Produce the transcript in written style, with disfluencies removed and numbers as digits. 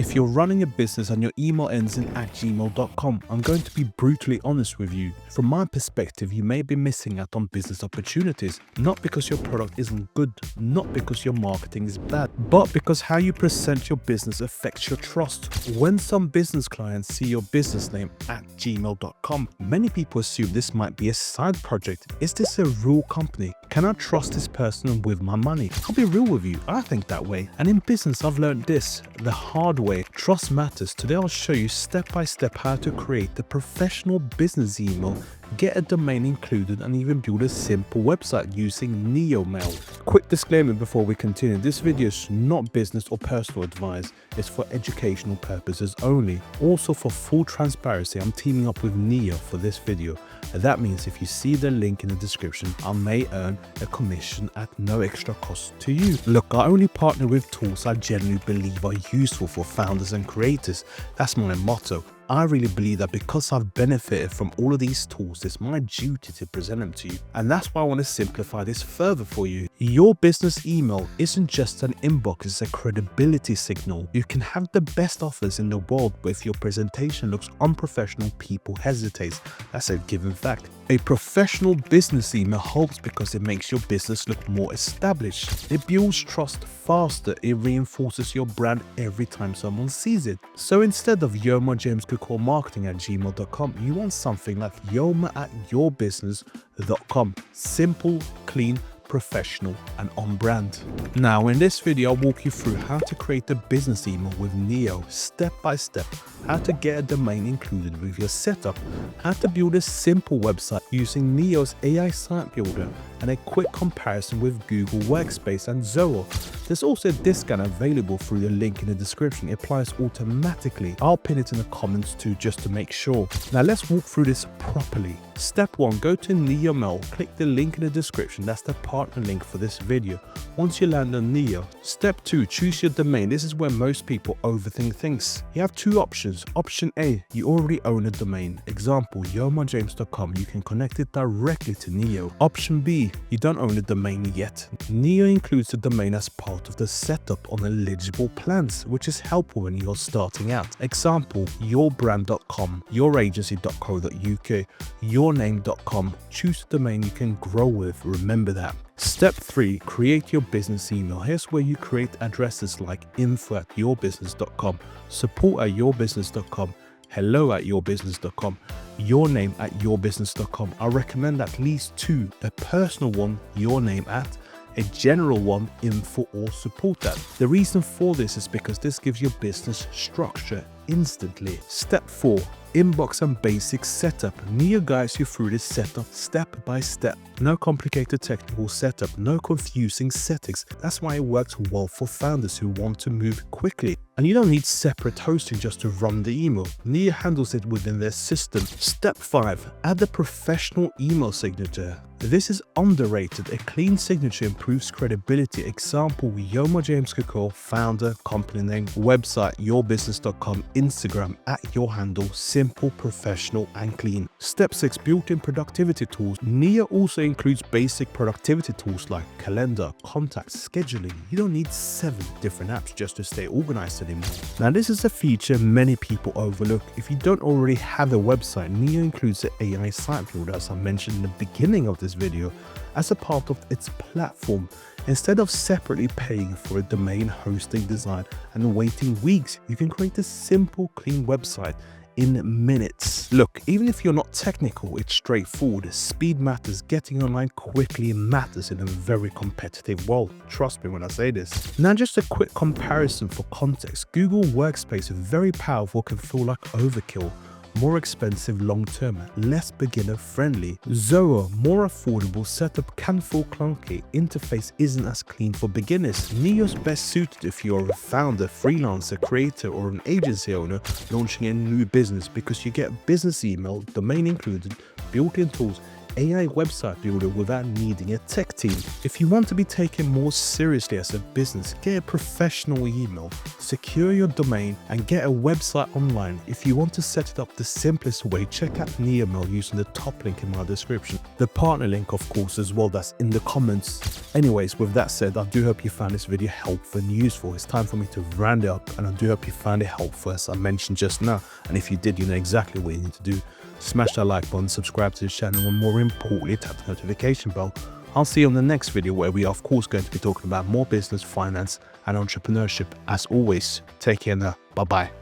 If you're running a business and your email ends in @gmail.com, I'm going to be brutally honest with you. From my perspective, you may be missing out on business opportunities, not because your product isn't good, not because your marketing is bad, but because how you present your business affects your trust. When some business clients see your business name @gmail.com, many people assume this might be a side project. Is this a real company? Can I trust this person with my money? I'll be real with you, I think that way. And in business, I've learned this the hard way. Trust matters. Today, I'll show you step by step how to create the professional business email, get a domain included, and even build a simple website using Yoma. Quick disclaimer before we continue. This video is not business or personal advice. It's for educational purposes only. Also, for full transparency, I'm teaming up with Neo for this video. That means if you see the link in the description, I may earn a commission at no extra cost to you. Look, I only partner with tools I genuinely believe are useful for founders and creators. That's my motto. I really believe that because I've benefited from all of these tools, it's my duty to present them to you. And that's why I want to simplify this further for you. Your business email isn't just an inbox, it's a credibility signal. You can have the best offers in the world, but if your presentation looks unprofessional, people hesitate. That's a given fact. A professional business email helps because it makes your business look more established. It builds trust faster. It reinforces your brand every time someone sees it. So instead of Yoma James Kukor marketing @gmail.com, you want something like Yoma @yourbusiness.com. Simple, clean, professional, and on brand. Now in this video, I'll walk you through how to create a business email with Neo step by step, how to get a domain included with your setup, how to build a simple website using Neo's AI site builder, and a quick comparison with Google Workspace and Zoho. There's also a discount available through the link in the description. It applies automatically. I'll pin it in the comments too, just to make sure. Now let's walk through this properly. Step 1, go to Neo Mail, click the link in the description. That's the partner link for this video. Once you land on Neo, step 2, choose your domain. This is where most people overthink things. You have two options. Option A, you already own a domain. Example, yomajames.com. You can connect it directly to Neo. Option B, you don't own a domain yet. Neo includes the domain as part of the setup on eligible plans, which is helpful when you're starting out. Example, yourbrand.com, youragency.co.uk, yourname.com. Choose a domain you can grow with. Remember that. Step 3, create your business email. Here's where you create addresses like info@yourbusiness.com, support@yourbusiness.com, hello@yourbusiness.com, your name @yourbusiness.com. I recommend at least 2, a personal one, your name @ a general one, info or support at. The reason for this is because this gives your business structure instantly. Step 4, inbox and basic setup. Neo guides you through this setup step by step. No complicated technical setup, no confusing settings. That's why it works well for founders who want to move quickly. And you don't need separate hosting just to run the email. Neo handles it within their system. Step 5, add a professional email signature. This is underrated. A clean signature improves credibility. Example, Yoma James Kukor, founder, company name, website, yourbusiness.com, Instagram @yourhandle, simple, professional, and clean. Step 6, built-in productivity tools. Neo also includes basic productivity tools like calendar, contacts, scheduling. You don't need 7 different apps just to stay organized anymore. Now this is a feature many people overlook. If you don't already have a website, Neo includes the AI site builder, as I mentioned in the beginning of this video, as a part of its platform. Instead of separately paying for a domain, hosting, design, and waiting weeks, you can create a simple, clean website in minutes. Look, even if you're not technical, it's straightforward. Speed matters. Getting online quickly matters in a very competitive world. Trust me when I say this. Now just a quick comparison for context. Google Workspace, very powerful, can feel like overkill. More expensive long-term, less beginner-friendly. Zoho, more affordable, setup can feel clunky, interface isn't as clean for beginners. Neo's best suited if you're a founder, freelancer, creator, or an agency owner launching a new business, because you get business email, domain included, built-in tools, AI website builder without needing a tech team. If you want to be taken more seriously as a business, get a professional email, secure your domain, and get a website online. If you want to set it up the simplest way, check out Yoma using the top link in my description. The partner link, of course, as well, that's in the comments. Anyways, with that said, I do hope you found this video helpful and useful. It's time for me to round it up, and I do hope you found it helpful as I mentioned just now. And if you did, you know exactly what you need to do. Smash that like button, subscribe to the channel, and more importantly, tap the notification bell. I'll see you on the next video, where we are of course going to be talking about more business, finance, and entrepreneurship. As always, take care now. Bye bye.